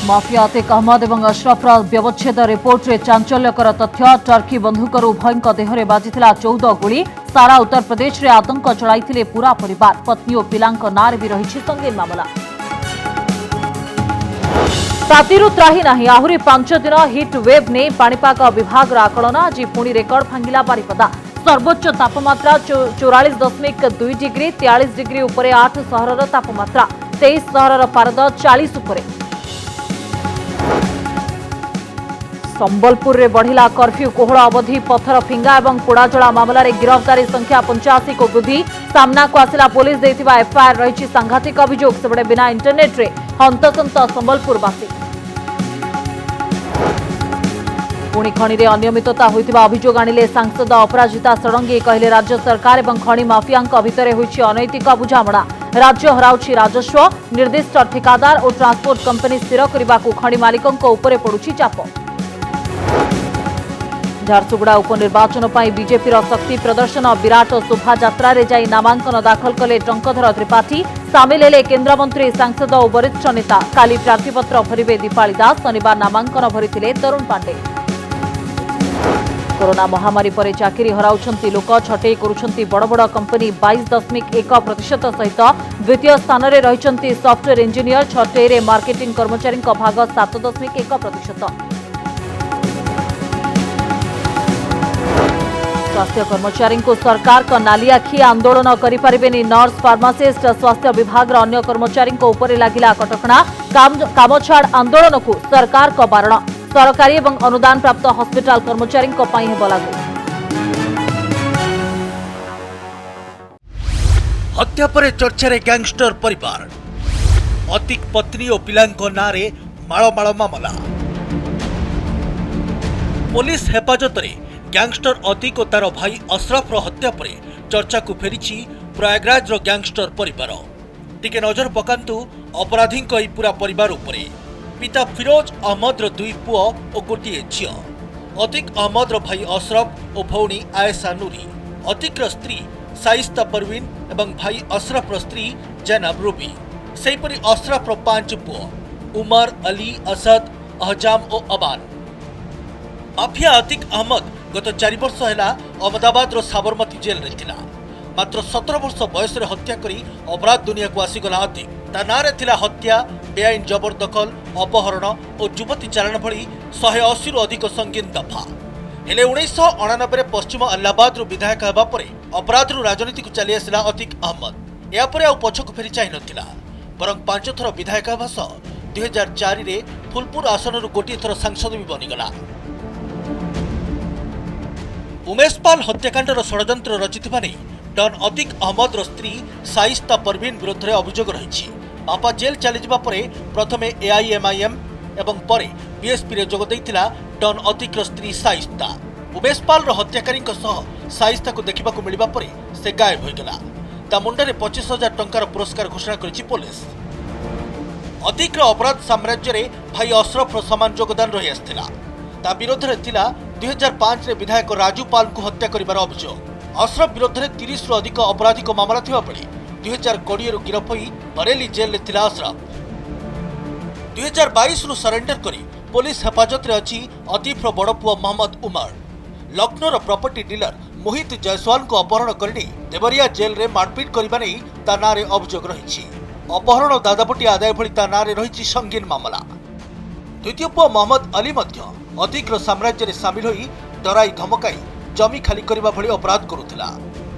Mafia Atiq Ahmad और अशरफर व्यवच्छेद report रे चांचल्यकर तथ्य टर्की बंधुकर उभय देहरे बाजिथिला 14 गुली सारा उत्तर प्रदेश रे आतंक चलाइथिले पूरा परिवार पत्नी और पिलांक नारे भी रही संगीन मामला तातीरु त्राही नाही आहुरी 5 दिन हिट वेव ने पाणीपाग विभाग आकलन आज पुणी रेकर्ड भांगिला बारिपदा सर्वोच्च तापमात्रा 44.2 डिग्री 43 डिग्री उपरे 8 सहरर तापमात्रा 23 सहरर पारद 40 उपरे संबलपुर रे बढ़िला कर्फ्यू कोहड़ अवधि पत्थर फिंगा और पोड़ाजला मामलें गिरफ्तारी संख्या 85 को वृद्धि सामना को आसिला पुलिस देथिबा एफआईआर रही सांघातिक अभियोग सेबड़े बिना इंटरनेट रे हंतसंत संबलपुरवासी पुणी खनि रे अनियमितता होइतिबा अभियोग आनिले सांसद अपराजिता षडंगी कहले राज्य सरकार और खनि माफिया भितर होइछि अनैतिक बुझामणा राज्य हराउछि राजस्व निर्दिष्ट ठिकादार और ट्रांसपोर्ट कंपनी स्थिर करने को खनि मालिकों उपरे पड़ुछि चाप झारसुगुड़ा उपनिर्वाचन पर बीजेपी शक्ति प्रदर्शन विराट शोभा यात्रा रे जाई नामांकन दाखल कले टंकधर त्रिपाठी सामिल हेले केन्द्रमंत्री सांसद और वरिष्ठ नेता काली प्रार्थीपत्र भरिबे दीपाली दास शनिवार नामांकन भरिथिले तरुण पांडे कोरोना महामारी पर चाकरी हराउछंती लोक छटई करुछंती बड़ बड़ कंपनी 22.1% सहित द्वितीय स्थान रे रहिछंती सॉफ्टवेयर इंजीनियर छटई रे मार्केटिंग कर्मचारी भाग 7.1%। स्वास्थ्य कर्मचारी को सरकार का नाली आखि आंदोलन करें नर्स फार्मासिस्ट स्वास्थ्य विभाग अन्य कर्मचारी उपरे लगिला कटकणा काम छाड़ आंदोलन को सरकार का बारण सरकारी और अनुदान प्राप्त हॉस्पिटल कर्मचारी लागू हत्या पर चर्चा रे गैंगस्टर परिवार अतिक पत्नी और पिलांको नारे माଳ माଳ मामला पुलिस हेफाजत रे गैंगस्टर अतिक और तार भाई अशरफर हत्या पर चर्चा को फेरी प्रयागराज रो गैंगस्टर परिवार टिके नजर पकांतु अपराधी पूरा परिवार उपरे पिता फिरोज अहमद रो 2 पुओ और गोटे झियो अतिक अहमद रो भाई अशरफ और भौणी आयशा नूरी अतिक रो स्त्री साइस्ता परवीन एवं भाई अशरफ रो स्त्री जैनब रूबी सेहीपरि अशरफ रो 5 पुओ उमर अली असद अहजाम और अबान माफिया अतिक अहमद गत 4 वर्ष है अहमदाबाद साबरमती जेल रे थिला मात्र 17 वर्ष बयस हत्या करी अपराध दुनिया को आसीगला अतिक ता नारे थिला हत्या बेआईन जबरदखल अपहरण और युवती चारण भली 180 रु अधिक संगीन दफा हेले 1999 पश्चिम अल्लाहाबाद विधायक हेबा परे अपराध राजनीति को चली आसिला अतिक अहमद या परे आ पछक फेरी चाहि नथिला बरं 5 थर विधायक हेबा सह 2004 रे फुलपुर आसन गोटे थर सांसद भी बनिगला उमेश पाल हत्याकांडर षड्यंत्र रचिथिबा नै डन अतिक अहमद स्त्री साइस्ता परवीन विरुद्ध अभियोग रही बापा जेल चलीजा प्रथमे एआईएमआईएम एवं परे बीएसपी रे जोग देइथिला डन अतिक स्त्री साइस्ता उमेश पाल हत्याकारी साइस्ता को देखा मिलवा परे से गायब होइगला ता मुंडरे 25,000 टंकार पुरस्कार घोषणा करिछि पुलिस अतिक अपराध साम्राज्य रे भाई अशरफ समान योगदान रही आसथिला ता विरोध रे थिला 2005 रे विधायक राजू पाल को हत्या करिवार अभियोग अशरफ विरोध में 30 रु अधिक आपराधिक मामला थिबा बेले 2020 रु गिरफ होई बरेली जेल रे थिला अशरफ 2022 रु सरेंडर करी पुलिस हेफाजत रे अछि अतीफ रो बड़ पुओ मोहम्मद उमर लखनऊ प्रॉपर्टी डीलर मोहित जायसवाल को अपहरण करी देवरिया जेल रे मारपीट करबा नै ता नारे अभियोग रही अपहरण दादापटी आदाय भली ता नारे रही संगीन मामला द्वितीय पुओ मोहम्मद अली मध्य अतिक साम्राज्य रे शामिल होई डराई धमकाई जमी खाली करबा भली अपराध करुथिला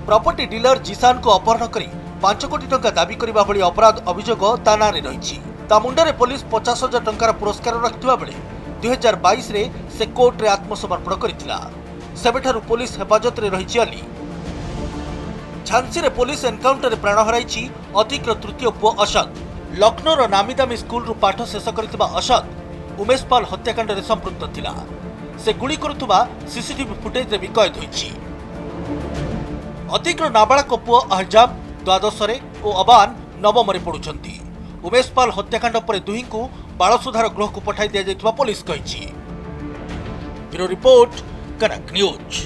प्रॉपर्टी डीलर जिसान को अपहरण करी 5 कोटी टंका दाबी करबा भली अपराध अभियोग ता नारे रही ता मुंडरे पुलिस 50,000 टंकार पुरस्कार रखिथिबा बेले 2022 रे से कोर्ट रे आत्मसमर्पण करिथिला सेबेठारु पुलिस हेफाजत रे रही अली झांसी रे पुलिस एनकाउंटर रे प्राण हराइछि अतिक तृतीय पुओ अशद लखनऊ नामीदामी स्कूल रु पाठ शेष करथिबा अशद उमेश पाल हत्याकांड रे संपृक्त थिला से गुली करुथुबा सीसीटीवी फुटेज रे भी कैद होइछि अतिक नाबालक पुओ अहजाम द्वादश रे और अबान नवम रे पढुछंती उमेश पाल हत्याकांड पर दुही को बाल सुधार गृह को पठाई दिया जायतिबा police कहिछि bureau report Kanak News.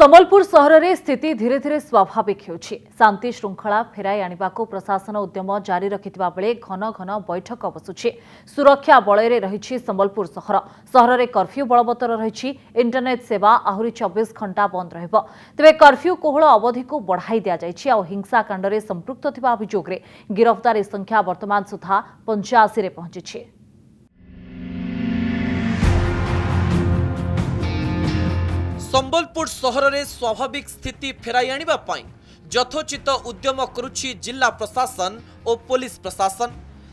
Sambalpur सहर में स्थिति धीरे धीरे स्वाभाविक होछि। शांति श्रृंखला फेराई आनिबाकू प्रशासन उद्यम जारी रखिथिबा बेले घन घन बैठक बसुछि। सुरक्षा बलय रही संबलपुर सहर में कर्फ्यू बलवत्तर रही। इंटरनेट सेवा आहुरी 24 घंटा बंद रहिबो। तेबे कर्फ्यू कोहल अवधि को बढ़ाई दिया जायछि आ हिंसाकांड में संपृक्त थिबा अभियोग रे गिरफ्तारी संख्या वर्तमान सुधा 85 रे पहुंचिछि। संबलपुर सहर में स्वाभाविक स्थिति फेराई आनिबा पई यथोचित उद्यम करुछि जिला प्रशासन और पुलिस प्रशासन।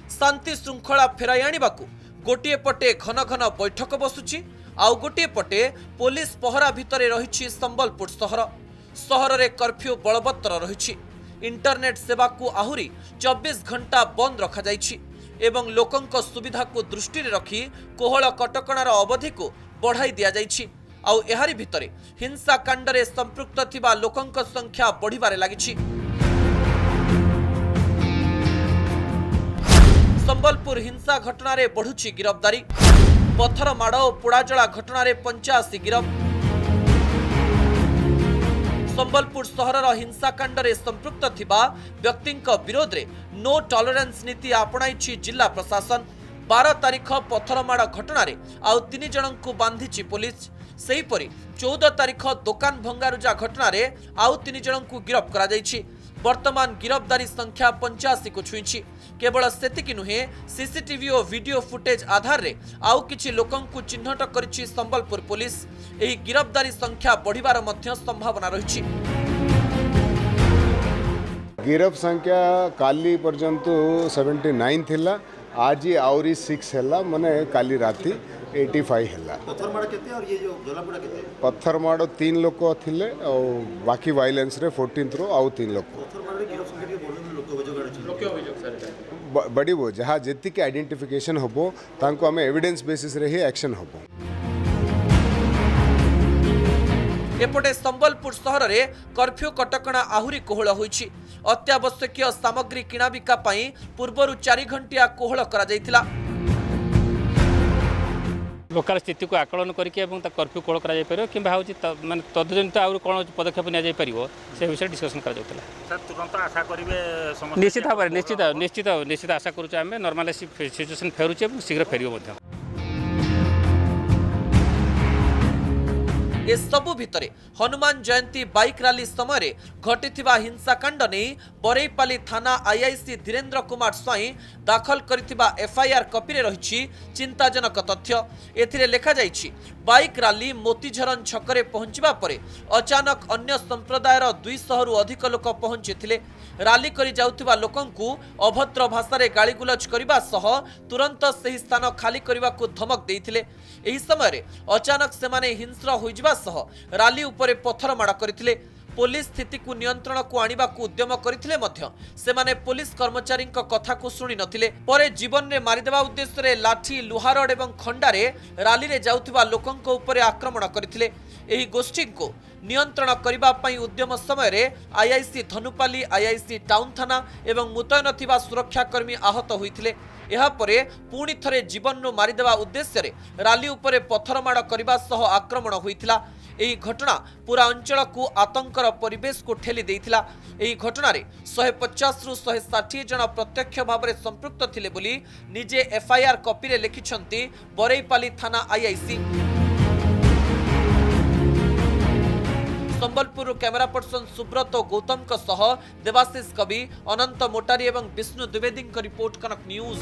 शांति श्रृंखला फेराई आनिबाकू गोटे पटे घन घन बैठक बसुछि आउ गोटे पटे पुलिस पहरा भितर रही संबलपुर सहर में कर्फ्यू बलवत्तर रही। इंटरनेट सेवा को आहुरी 24 घंटा बंद रखा जाइछि एवं लोकंक सुविधा को दृष्टि रखी कोहल कटकणार अवधि को बढ़ाई दिया जाइछि। आउ एहारी भितरे हिंसाकांड में संपृक्त थिबा लोकंक संख्या बढ़िबारे लागिछि। संबलपुर हिंसा घटना रे बढ़ुछि गिरफ्तारी। पत्थर माड़ और पोड़ाजला घटना रे 85 गिरफ। संबलपुर सहरर हिंसाकांड में संपृक्त थिबा व्यक्तिंक विरोध रे नो टॉलरेंस नीति आपणाइछि जिला प्रशासन। 12 तारीख पत्थरमाड़ घटना रे आउ 3 जनंकु बांधिछि पुलिस। सेहीपरि 14 तारीख दुकान भंगारुजा घटना रे आउ 3 जनंकु गिरफ्त करा जाइछि। वर्तमान गिरफ्तारी संख्या 85 को छुईछि। केवल सेतिकी नुहे सीसीटीवी और वीडियो फुटेज आधार रे आउ किछि लोकंकु चिन्हट करिछि संबलपुर पुलिस। एही गिरफ्तारी संख्या बढ़िबार मध्य संभावना रहिछि। गिरफ संख्या काली पर्यंत 79 थिला। आज आउरी 6 हैला माने काली राती 85 हैला। पत्थरमाड़ केते और ये जो झोलापोड़ा केते? पत्थरमाड़ 3 लोक थिले और बाकी वायलेंस रे 14 रो आउ 3 लोक। पत्थरमाड़ रे गिरफ संख्या के बोलन लोक अभियोग अछि। लोक अभियोग सर बड़ी वो जहाँ जेति के आइडेंटिफिकेशन होबो तांको हमें एविडेंस बेसिस रे ही एक्शन होबो। एपटे संबलपुर सहर में कर्फ्यू कटकणा आहुरी कोहल होइछि। अत्यावश्यक सामग्री किणाबिका पई पूर्वरु 4 घंटिया कोहल करा जायतिला। लोकाल स्थिति को आकलन करके कर्फ्यू कोहल करा जाय परियो किंबा होछि माने तदजनित आउर कोन पदक्षेप निया जाय परियो से विषय डिस्कशन करा जाउतला। सर तुरंत आशा करिवे समस्या निश्चित भाव निश्चित आशा करूछ आमे नॉर्मल सिचुएशन फेरुछ এবং शीघ्र फेरियो मध्य। ए सबु भितरे हनुमान जयंती बाइक रैली समय घटिथिबा हिंसाकांड नहीं बरईपाली थाना आईआईसी धीरेन्द्र कुमार स्वाई दाखल करिथिबा एफआईआर कॉपी रे रहिछि चिंताजनक तथ्य। एथिरे लेखा जाइछि बाइक रैली मोतीझरन छकरे पहुंचबा परे अचानक अन्य संप्रदायर 200 रु अधिक लोक पहुंचिथिले। रैली करि जाउथिबा लोकंकु अभद्र भाषा रे गालीगुलज करिबा सह तुरंत सही स्थान खाली करिबा को धमक देइथिले। एही समय अचानक सेमाने हिंस्र होइजिबा सह रैली उपरे पत्थर माड़ करथिले। पुलिस स्थिति को नियंत्रण को आनिबा को उद्यम करथिले मध्य सेमाने पुलिस कर्मचारी कथा को शुणी नथिले। परे जीवन रे मारिदेबा उद्देश्य रे लाठी लुहारड एवं खंडारे रैली रे जाउथिबा लोकंक उपरे आक्रमण करथिले। एही गोष्ठी को नियंत्रण करिबा पई उद्यम समय रे आईआईसी धनुपाली आईआईसी टाउन थाना एवं मुतयन थिबा सुरक्षाकर्मी आहत होइथिले। एहापरे पुणी थरे जीवन नु मारिदेबा उद्देश्य रे रैली उपरे पत्थरमाड़ करिबा सह आक्रमण होइथिला। एही घटना पूरा अंचल को आतंकर परिवेश को ठेली देइथिला। एही घटना रे 150 रु 160 जन प्रत्यक्ष भाव में संपृक्त थिले बोली निजे एफआईआर कॉपी रे लिखिछंती बरईपाली थाना IIC. Sambalpur camera person Subrat Gautam सह देवाशीष कवि अनंत मोटारी एवं विष्णु द्विवेदी रिपोर्ट कनक न्यूज।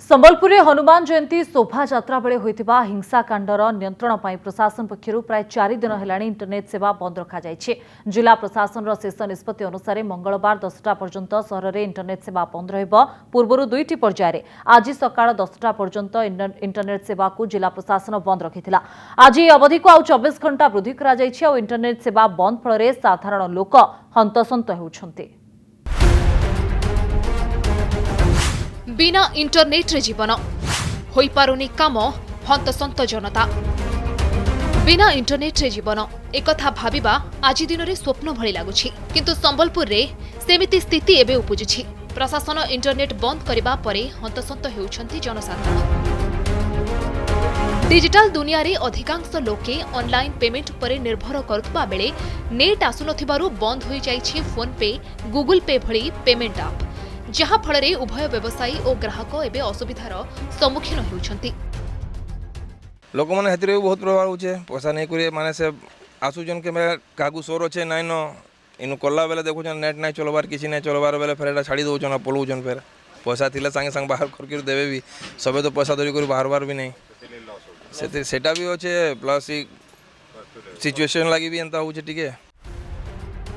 संबलपुर हनुमान जयंती शोभा यात्रा बेले होइतिबा हिंसाकांडर नियंत्रण पाई प्रशासन पक्षरु प्राय 4 दिन हेलाणी इंटरनेट सेवा बंद रखा जायछि। जिला प्रशासन शेष निष्पत्ति अनुसार मंगलवार 10टा पर्यंत सहर में इंटरनेट सेवा बंद रहिबो। पूर्वरु 2टी पर्याय आज सकाळ 10टा पर्यंत इंटरनेट सेवा को जिला प्रशासन बंद रखिथिला। आज अवधि को 24 घंटा वृद्धि करा जायछि और इंटरनेट सेवा बंद फल साधारण लोक हंतसंत हेउछन्ति। बिना इंटरनेट रे जीवन होई पारुनी काम हंतसंत जनता। बिना इंटरनेट रे जीवन एकथा भाबिबा आज दिन रे स्वप्न भली लागुछि किंतु संबलपुर रे सेमिति स्थिति एबे उपजुछि। प्रशासन इंटरनेट बंद करिबा परे हंतसंत हेउछन्ति जनसाधारण। डिजिटल दुनिया रे अधिकांश लोके ऑनलाइन पेमेंट पर निर्भर करुवा बेले नेट आसुनथिबारु बंद होई जाइछि फोन पे, गूगल पे भली पेमेंट आप, जहा फଳରେ उभय व्यवसायी और ग्राहक एबे असुविधार सम्मुखीन होउछंती। लोक मैंने हेतिर बहुत प्रभाव होचे पैसा नहीं करे माने से आसुजन के कागु सोर अच्छे नाइन इनु कला बेले देखुन नेट नहीं चलबार किसी नहीं चलबार बेले फिर छाड़ी दौन पलौन फिर पैसा थिले संगे संगे बाहर करके देवे भी सबे तो पैसा धरिक बाहर बार भी नहीं सेटा भी अच्छे प्लस सिचुएशन लगी भी एंता होचे टिके।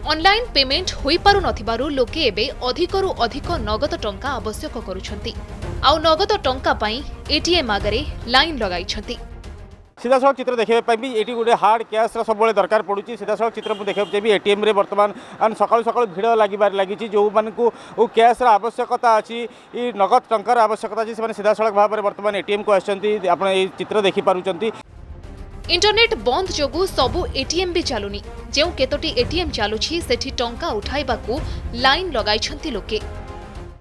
ऑनलाइन पेमेंट होई पारु नथिबारु लोके एबे अधिकरु अधिक नगद टंका आवश्यक करूछंती। आउ नगद टंका पई एटीएम आगरे लाइन लगाइछंती। सीधा सड़क चित्र देखा भी ये गोटे हार्ड कैश सब दरकार पड़ुची। सीधा सड़क चित्र मुझे देखा चाहिए एटीएम रे बर्तमान सकाल सकाल भिड़ लगी जो मानू कैश आवश्यकता अच्छी नगद टंकार आवश्यकता अच्छी से सीधा सड़क भाव में बर्तमान एटीएम को आसपा चित्र देखिपुंट। इंटरनेट बंद जोगु सबु एटीएम भी चलुनी। जो केतोटी एटीएम चलुछि सेठी टंका उठाइबाकू लाइन लगाइछंती लोके।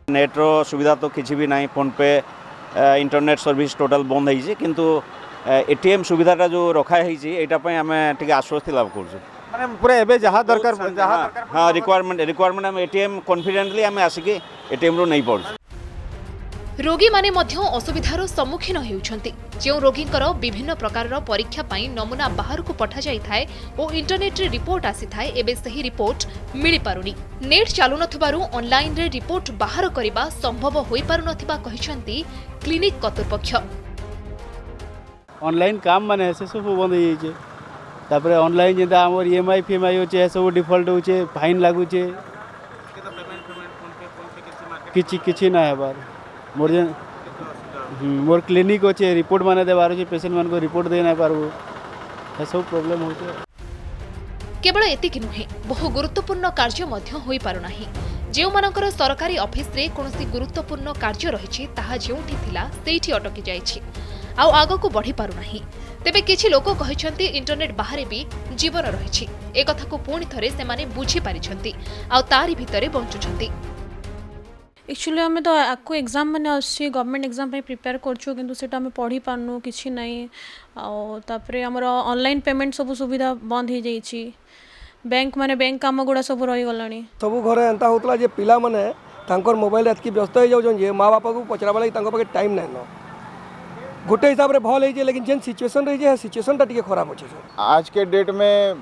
नेट्रो सुविधा तो किसी भी नहीं, फोन पे इंटरनेट सर्विस टोटाल बंद है किंतु एटीएम सुविधाटा जो रखा है आम टे आश्वस्ति लाभ कर पूरा एबे जहाँ दरकार हाँ रिक्वायरमेंट आम एटीएम कॉन्फिडेंटली आम आसिक एटीएम रू नहीं पड़। रोगी माने मध्य असुविधार सम्मुखीन हेउछंती। जो रोगींकर विभिन्न प्रकार परीक्षा पाई नमूना बाहर को पठा जाई थाए ओ इंटरनेट रे रिपोर्ट आसी थाए एबे सही रिपोर्ट मिली पारुनी। नेट चालू नथिबारु ऑनलाइन रे रिपोर्ट बाहर करिबा संभव होई पारु नथिबा कहिसंती क्लिनिक कर्तृपक्ष। ऑनलाइन काम माने से सब बंद हो जाइए। तापर ऑनलाइन जेंता हमर ईएमआई फीएमआई होचे सब डिफॉल्ट होचे फाइन लागुचे किछि किछि ना हेबार मोर क्लिनिक होचे रिपोर्ट माने देबार होचे पेशेंट मान को रिपोर्ट दे ना पारबो ए सब प्रॉब्लम होचे। केवल एतिक नुहे बहु गुरुत्वपूर्ण कार्य मध्य होई पारु नाही। जो मानकर सरकारी ऑफिस रे कोनोसी गुरुत्वपूर्ण कार्य रहिछि ताहा जेउठी थिला सेठी अटकी जाइछि आउ आगो को बढ़ी पारु नाही। तेबे किछि लोक कहिसंती इंटरनेट बाहरे भी जीवन रहिछि। ए कथा को पुणी थरे से माने बुझी पारिछंती आउ तारी भितरे बंचुछंती। एक्चुअली आम तो आपको एग्जाम मैंने अच्छी गवर्नमेंट एग्जाम प्रिपेयर करछु किंतु सेटा आम पढ़ी पारनु किछि नहीं। आउे आमर ऑनलाइन पेमेंट सब सुविधा बंद हो जाइछि। बैंक माने बैंक काम गुड़ा सब रही गलानी। सब घर एंता होतला जे पिला माने तांकर मोबाइल एतकी व्यस्त हो जाउछन जे माँ बापा को पचराबा लागि तांको पाखे टाइम नै न गोटे हिसाब रे भल है लेकिन जेन सिचुएशन रही है सिचुएशन टिके खराब अच्छे। आज के डेट में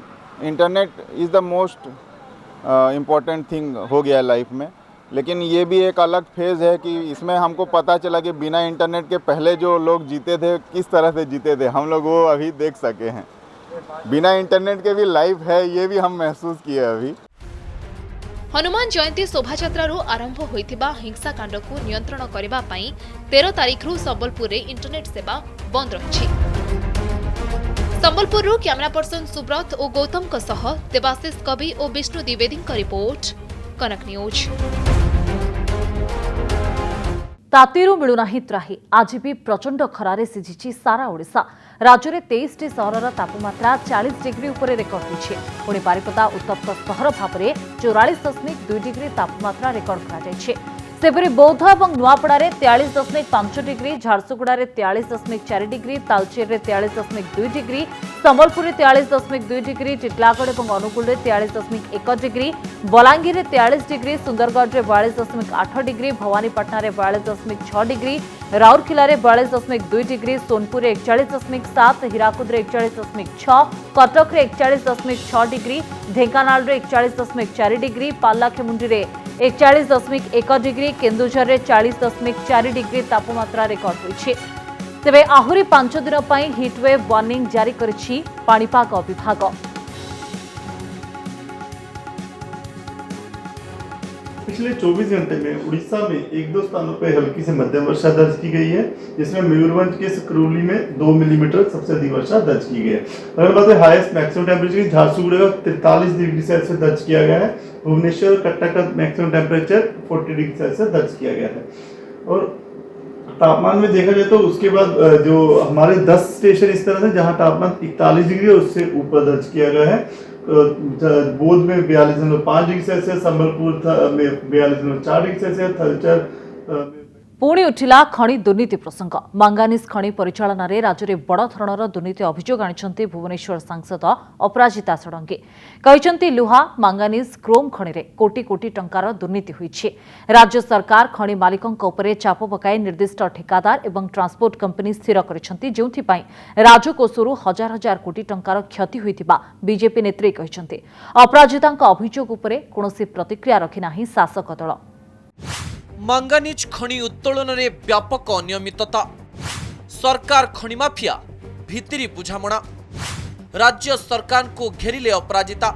internet is the most important thing हो गया है लाइफ में। लेकिन ये भी एक अलग फेज़ है कि इसमें हमको पता चला कि बिना इंटरनेट के पहले जो लोग जीते थे किस तरह से जीते थे हम लोग वो अभी देख सके हैं। बिना इंटरनेट के भी लाइफ है ये भी हम महसूस किए अभी। हनुमान जयंती शोभायात्रा आरंभ होइथिबा हिंसाकांड को नियंत्रण करबा पई 13 तारीख रु संबलपुर रे इंटरनेट सेवा बंद रहिछि। संबलपुर रु कैमरा पर्सन सुब्रत और गौतम को सह देवाशीष कवि और विष्णु द्विवेदी का रिपोर्ट कनक न्यूज। तातीरू मिलुनाही त्राही आज भी प्रचंड खरारे सिझिछि सारा ओडिशा। राज्य में 23 सहर तापमात्रा 40 डिग्री उपर रेकर्ड होइछि। पुणी बारिपदा उत्तप्त सहर भाव में 44.2 डिग्री तापमात्रा रेकर्ड कराଯାଇଛି। सेपरी बौद्ध और Nuapada 43.5 degree, Jharsuguda 43.4 degree, Talcher 43.2 degree, Sambalpur 43.2 degree, Titlagarh और Angul 43.1 degree, Balangir 43 degree, Sundargarh 42.8 degree, Bhawanipatna 42.6 degree, Rourkela 42.2 degree, Sonepur 41.7, Hirakud 41.6, Cuttack 41.6 degree, Dhenkanal 41.4 degree, Paralakhemundi 41.1 degree, Kendujhar 40.4 degree तापमात्रा रेकर्ड होइछि। तेबे आहुरी 5 दिन पई हिटवेव वार्निंग जारी करिछि पाणीपाग विभाग। पिछले 24 घंटे में उड़ीसा में 1-2 स्थानों पर हल्की से मध्यम वर्षा दर्ज की गई है, जिसमें मयूरभंज के सकरौली में 2 मिलीमीटर सबसे अधिक वर्षा दर्ज की गई है। अगर बात है हाईएस्ट मैक्सिमम टेम्परेचर झारसुगुड़ा का 43 डिग्री सेल्सियस दर्ज किया गया है। भुवनेश्वर कटक का मैक्सिमम टेम्परेचर 40 डिग्री सेल्सियस दर्ज किया गया है। और तापमान में देखा जाए तो उसके बाद जो हमारे 10 स्टेशन इस तरह से जहाँ तापमान 41 डिग्री और उससे ऊपर दर्ज किया गया है। बोध में 42.5 डिग्री सेल्सियस, संबलपुर में 42.4 डिग्री सेल्सियस, थलचर पुणी उठिला खଣି दुर्नीति प्रसंग। मांगानिज खଣି परिचालन में राज्य में बड़ धरणर दुर्नीति अभियोग आनी भुवनेश्वर सांसद अपराजिता षडंगी कहते लुहा मांगानिज क्रोम खଣି में कोटी कोटी टंकार दुर्नीति होईछि। राज्य सरकार खଣି मालिकों उपरे चाप पकाई निर्दिष्ट ठेकादार एवं ट्रांसपोर्ट कंपनी स्थिर करिसेंति जेउथिपाई राजकोषरु हजार हजार कोटी टंकार क्षति होइतिबा बीजेपी नेत्री कहते। अपराजिता अभियोग उपरे कौनसी प्रतिक्रिया रखि नाही शासक दल। मांगानिज खଣି उत्तोलन में व्यापक अनियमितता, सरकार खଣି माफिया भितरी बुझामणा, राज्य सरकार को घेरिले अपराजिता।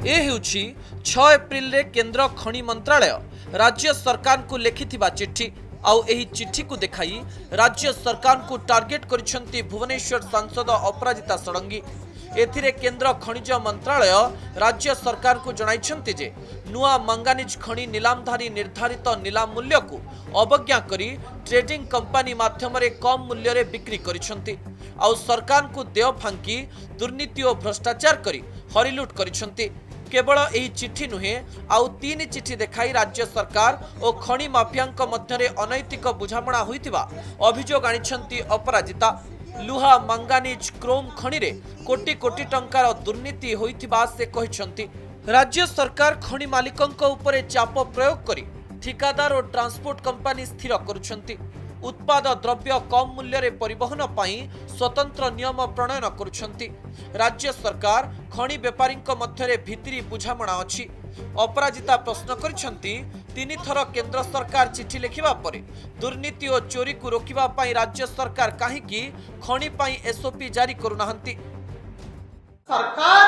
ए हेउछि 6 एप्रिल रे केंद्र खଣି मंत्रालय राज्य सरकार को लिखिथिबा चिट्ठी आउ एही चिट्ठी को देखाई राज्य सरकार को टार्गेट करिसेंती भुवनेश्वर सांसद अपराजिता षडंगी। एथिरे केंद्र खनिज मंत्रालय राज्य सरकार को जणाइछंती जे नुआ मांगानिज खଣି नीलामधारी निर्धारित नीलाम मूल्य को अवज्ञा करी ट्रेडिंग कंपनी माध्यम रे कम मूल्य रे बिक्री करिछंती आउ सरकार को देय फांकी दुर्नीति और भ्रष्टाचार करी हरिलुट करिछंती। केवल एही चिट्ठी नुहे आउ 3 चिट्ठी देखाई राज्य सरकार और खଣି माफियांक मध्यरे अनैतिक बुझामणा होइतिबा अभियोग आनिछंती अपराजिता। लुहा मांगानिज क्रोम खଣି रे कोटी कोटी टंकार दुर्नीति होइतिबा से कहिसंती। राज्य सरकार खଣି मालिकंक उपरे चाप प्रयोग करी ठिकादार और ट्रांसपोर्ट कंपनी स्थिर करुछंती। उत्पाद द्रव्य कम मूल्य रे परिवहन पाई स्वतंत्र नियम प्रणयन करुछंती। राज्य सरकार खଣି व्यापारींक मध्यरे भितरी बुझामणा अछि। अपराजिता प्रश्न करिछंती 3 थर केंद्र सरकार चिठी लिखिबा परे दुर्नीति और चोरी को रोकिबा पाई राज्य सरकार काहेकि खଣି पाई एसओपी जारी करुनाहंती। सरकार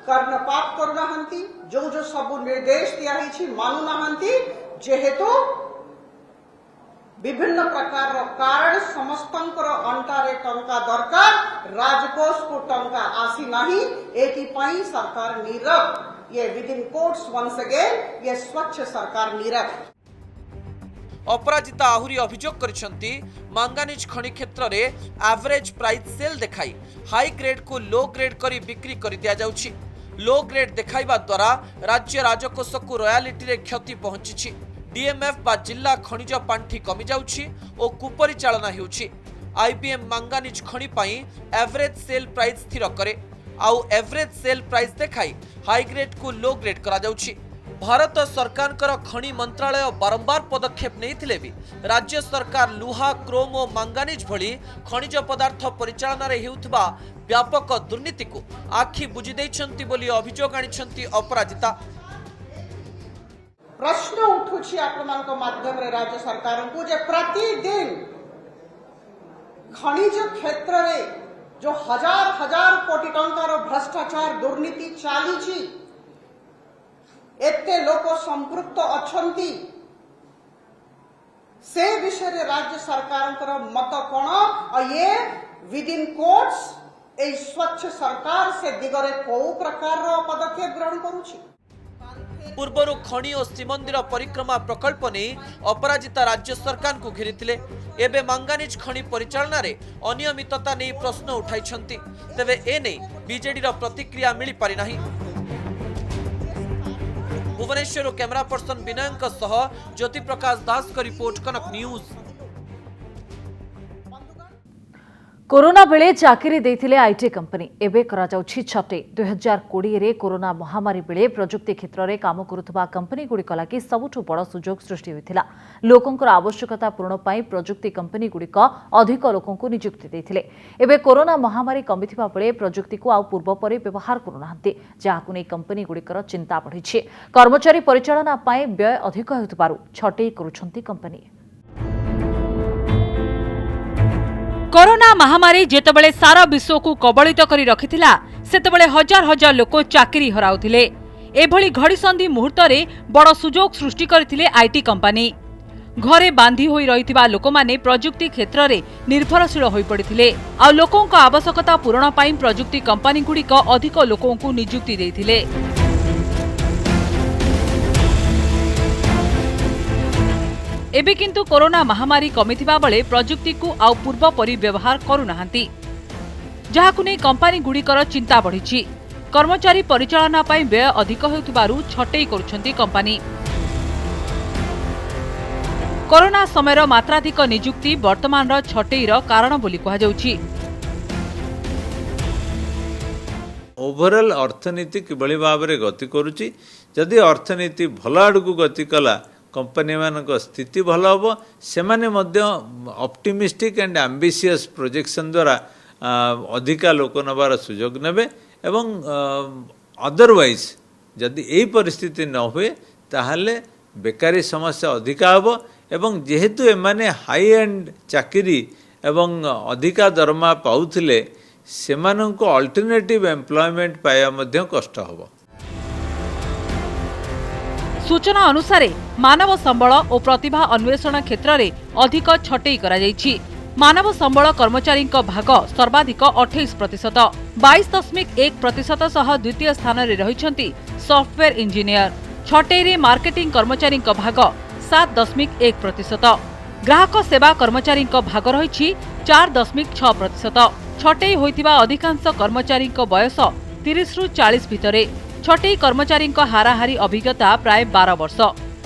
कर्णपात करुनाहंती, जो सब निर्देश दिया हिछि मानुनाहंती, जेहेतु विभिन्न प्रकार कारण समस्तंकर अंटारे टंका दरकार राजकोष को टंका आसी नहीं एटी पाई सरकार नीरव। ये within quotes once again ये स्वच्छ सरकार नीरव। अपराजिता आहुरी अभियोग करिसंती मांगानिज खଣି क्षेत्र रे एवरेज प्राइस सेल देखाई हाई ग्रेड को लो ग्रेड करी बिक्री कर दिया जाउछि। लो ग्रेड देखाइबा द्वारा राज्य राजकोष को रॉयल्टी रे क्षति पहुंची। डीएमएफ बा जिला खनिज पांठी कमी जाउछि और कुपरिचालना हेउछि। आईबीएम मांगानिज खଣି पाई एवरेज सेल प्राइस स्थिर करे आउ एवरेज सेल प्राइस देखाई हाई ग्रेड को लो ग्रेड करा जाउछि। भारत सरकार खଣି मंत्रालय बारंबार पदक्षेप नहीं भी राज्य सरकार लुहा क्रोम और मांगानिज भली खनिज पदार्थ परिचालन रे हेउथबा व्यापक दुर्नीति को आखि बुझी दैछंती बोली अभियोग आनिछंती अपराजिता। प्रश्न उठुछि आपनक माध्यम रे राज्य सरकार को जे प्रतिदिन खनिज क्षेत्र रे जो हजार हजार कोटी टंकार भ्रष्टाचार दुर्नीति चली एते लोक संपृक्त अछंती से विषय रे राज्य सरकार मत कोन और ये विद इन कोर्ट्स ए स्वच्छ सरकार से दिगरे को प्रकार पदक्षेप ग्रहण करूछि। पूर्वर खଣି और श्रीमंदिर परिक्रमा प्रकल्प नहीं अपराजिता राज्य सरकार को घेरिथिले। एबे मांगानिज खଣି परिचालन रे अनियमितता नहीं प्रश्न उठाइछंती। तेबे ए नहीं बीजेडी रो प्रतिक्रिया मिली पारि नाही। भुवनेश्वर कैमरा पर्सन विनयंक सह ज्योति प्रकाश दास का रिपोर्ट कनक न्यूज। कोरोना बेले चाकरी देथिले आईटी कंपनी एबे करा जाउछि छटे। 2020 रे कोरोना महामारी बेले प्रजुक्ति क्षेत्र रे काम करुथबा कंपनी गुड़िक लागि सबुठु बड़ सुजोग सृष्टि होइथिला। लोकंकर आवश्यकता पूर्ण पाई प्रजुक्ति कंपनी गुड़िक अधिक लोकंकु नियुक्ति देथिले। एबे कोरोना महामारी कमिथिबा बेले प्रजुक्ति को आउ पूर्व परि व्यवहार करुनाहंती, जाहाकु नै कंपनी गुड़िकर चिंता बढ़िछि। कर्मचारी परिचालना पाई व्यय अधिक हेउथबारु छटे करूछंती कंपनी। कोरोना महामारी जेतेबेले सारा विश्व को कबलित करी रखिथिला सेतेबेले हजार हजार लोक चाकरी हराउथिले। एभली घड़ीसंधि मुहूर्त रे बड़ सुजोग सृष्टि करथिले आईटी कंपनी। घरे बांधी होई रहिथिबा लोकमाने प्रजुक्ति क्षेत्र रे निर्भरशील होई पड़िथिले आ लोकंक आवश्यकता पूरण पाई प्रजुक्ति कंपनी गुड़िक अधिक लोकंकु नियुक्ति देथिले। एबे किंतु कोरोना महामारी कमिथिबा बेले प्रजुक्ति को आउ पूर्व परि व्यवहार करुनाहांती, जहाकु नै कंपनी गुड़िकर चिंता बढ़िछि। कर्मचारी परिचालना पाई व्यय अधिक हेउथिबारु छटेई करुछंती कंपनी। कोरोना समयर मात्राधिक नियुक्ति वर्तमान छटेईर कारण बोली कहुछि। ओभरऑल अर्थनीति किभली भाव में गति करुच्ची जदि अर्थनीति भल आड़क गति कला कंपनी मानक स्थिति भल हम से ऑप्टिमिस्टिक एंड एम्बिशियस प्रोजेक्शन द्वारा अधिका लोक नबार सुजोग नेबे एवं अदरवाइज जदि यही परिस्थिति न हुए ताहले बेकारी समस्या अधिका हम एवं जेहेतु एमाने हाई एंड चाकरी एवं अधिका दरमा पाउथिले सेमानंको अल्टरनेटिव एम्प्लॉयमेंट पाया मध्य कष्ट हबो। सूचना अनुसार मानव संबल और प्रतिभा अन्वेषण क्षेत्र में अधिक छटेई करा जायछि। मानव संबल कर्मचारी भाग सर्वाधिक 28%, 22.1% सह द्वितीय स्थान में रहिछंती सॉफ्टवेयर इंजीनियर। छटेई मार्केटिंग कर्मचारी भाग 7.1%, ग्राहक सेवा कर्मचारी भाग रही 4.6%। छटेई होइतिबा अधिकांश कर्मचारी बयस 30 रु 40 भितरे। छटेई कर्मचारी हाराहारी अभिज्ञता प्राय 12 वर्ष।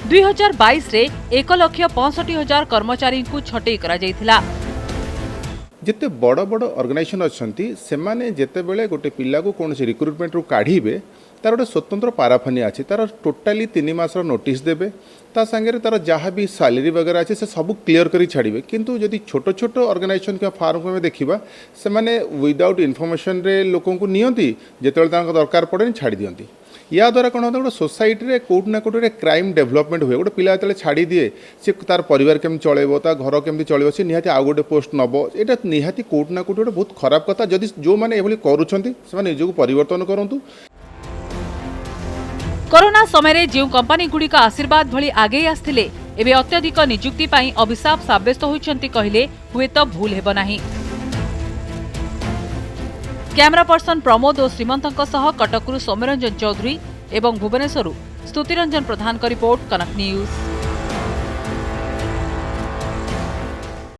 2022 रे 1,65,000 कर्मचारी को छटेई करा जायथिला। जिते बड़ बड़ ऑर्गेनाइजेशन अच्छी से जिते बड़े गोटे पिला को कौन रिक्रुटमेंट रू काढ़े तार गोटे स्वतंत्र पाराफानी अच्छी तार टोटाली 3 मास नोटिस देबे ता संगे तार जहाँ भी सैलरी वगैरह अच्छे से सब क्लीयर करी छाड़े। किंतु जदि छोट छोट ऑर्गेनाइजेशन के फार्म को देखा से मैंने विदाउट इनफॉरमेशन रे लोकों को नियंती जेते दरकार पड़े छाड़ी दियंती। या द्वारा कौन होता गोटे सोसाइटी रे कोट ना कोटे क्राइम डेभलपमेंट हुए। गोटे पिला जो छाड़ी दिए सी तार परिवार केमी चलेबो ता घर केमी चलेबो सी निहाती आउ गोटे पोस्ट नबो एटा निहाती कोट ना कोटे बहुत खराब कथा। जदि जो मैंने एभली करूछंती से निजको परिवर्तन करंतु। कोरोना समय जो कंपनी गुड़िक आशीर्वाद भली आगे आसथिले एबे अत्यधिक नियुक्ति पाई अभिशाप साब्यस्त होइछंती कहिले हुए तो भूल हेबो नाही। कैमरा पर्सन प्रमोद और श्रीमंतक सह कटकरू सौम्यरंजन चौधरी एवं भुवनेश्वरु स्तुतिरंजन प्रधान का रिपोर्ट कनक न्यूज।